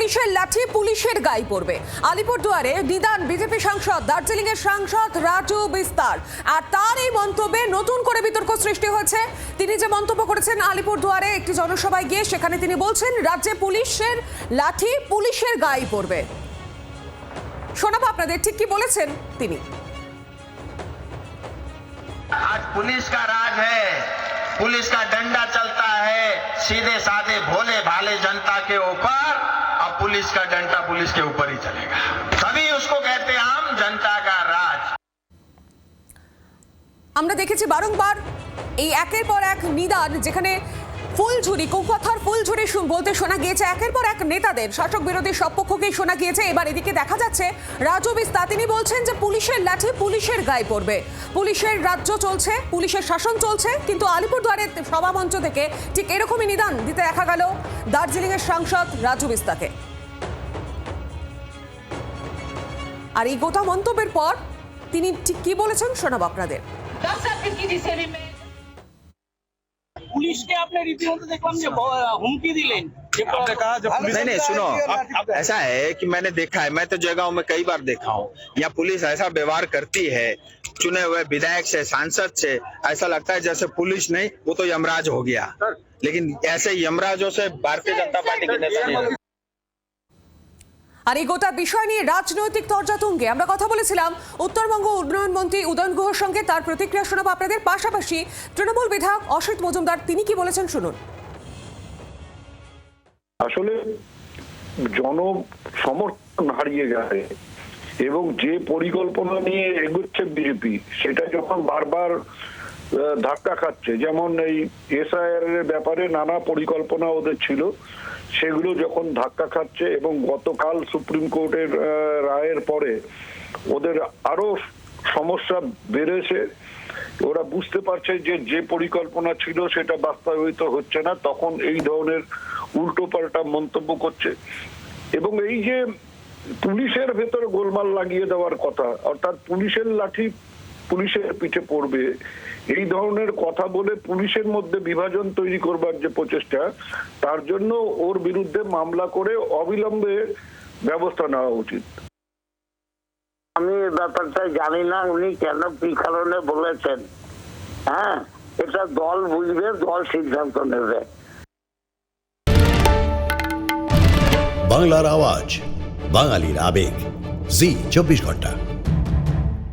পুলিশের লাঠি পুলিশের গায়ে পড়বে। আলিপুরদুয়ারে নিদান বিজেপি সাংসদ, দার্জিলিং এর সাংসদ রাজু বিস্তার, আর তার এই মন্তব্যে নতুন করে বিতর্ক সৃষ্টি হয়েছে। তিনি যে মন্তব্য করেছেন আলিপুরদুয়ারে একটি জনসভায় গিয়ে, সেখানে তিনি বলছেন রাজ্যে পুলিশের লাঠি পুলিশের গায়ে পড়বে। শোনাবো আপনাদের ঠিক কি বলেছেন তিনি। आज पुलिस का राज है, पुलिस का डंडा चलता है सीधे साधे भोले भाले जनता के ऊपर, अब पुलिस का डंडा पुलिस के ऊपर ही चलेगा। तभी उसको कहते हैं हम जनता का राज। আমরা দেখেছি বারংবার এই একের পর এক নিদান, যেখানে ফুলঝুরি, কুকথার ফুলঝুরি বলতে শোনা গিয়েছে একের পর এক নেতাদের, শাসক বিরোধী সব পক্ষকেই শোনা গিয়েছে। এবার এদিকে দেখা যাচ্ছে রাজু বিস্তার, তিনি বলছেন যে পুলিশের লাঠি পুলিশের গায়ে পড়বে। পুলিশের রাজ্য চলছে, পুলিশের শাসন চলছে, কিন্তু আলিপুরদুয়ারের সভামঞ্চ থেকে ঠিক এরকমই নিদান দিতে দেখা গেল দার্জিলিং এর সাংসদ রাজু বিস্তারকে। আর এই গোটা মন্তব্যের পর তিনি ঠিক কি বলেছেন শোনাবো আপনাদের। পুলিশকে আপনি রীতিমতো দেখলাম যে হুমকি দিলেন। आपने कहा जब पुलिस नहीं सुनो, ऐसा है कि मैंने देखा है, मैं तो जगहों में कई बार देखा हूँ, यहाँ पुलिस ऐसा व्यवहार करती है चुने हुए विधायक से, सांसद से, ऐसा लगता है जैसे पुलिस नहीं वो तो यमराज हो गया। लेकिन ऐसे यमराजों से भारतीय जनता पार्टी के नेता नहीं। আর এই গোটা বিষয় নিয়ে রাজনৈতিক তর্জাতুঙ্গে আমরা কথা বলেছিলাম উত্তরবঙ্গ উন্নয়ন মন্ত্রী উদয়ন গুহর সঙ্গে। তার প্রতিক্রিয়া শোনাবো আপনাদের। পাশাপাশি তৃণমূল বিধায়ক অসিত মজুমদার তিনি কি বলেছেন শুনুন। আসলে জন সমর্থন হারিয়ে গেছে এবং যে পরিকল্পনা নিয়ে এগোচ্ছে বিজেপি, সেটা যখন বারবার ধাক্কা খাচ্ছে, যেমন এই এসআইআর এর ব্যাপারে নানা পরিকল্পনা ওদের ছিল, সেগুলো যখন ধাক্কা খাচ্ছে এবং গতকাল সুপ্রিম কোর্টের রায়ের পরে ওদের আরো সমস্যা বেড়েছে, ওরা বুঝতে পারছে যে যে পরিকল্পনা ছিল সেটা বাস্তবায়িত হচ্ছে না, তখন এই ধরনের উল্টোপাল্টা মন্তব্য করছে। এবং এই যে পুলিশের ভেতরে গোলমাল লাগিয়ে দেওয়ার কথা, অর্থাৎ পুলিশের লাঠি পুলিশের পিঠে পড়বে, এই ধরনের কথা বলে পুলিশের মধ্যে বিভাজন তৈরি করবার যে প্রচেষ্টা, তার জন্য ওর বিরুদ্ধে মামলা করে অবিলম্বে ব্যবস্থা নেওয়া উচিত। আমি ব্যাপারটা জানি না উনি কেন কি কারণে বলেছেন। হ্যাঁ, এটা দল বুঝবে, দল সিদ্ধান্ত নেবে। বাংলার আওয়াজ, বাঙালির আবেগ, জি 24 ঘন্টা।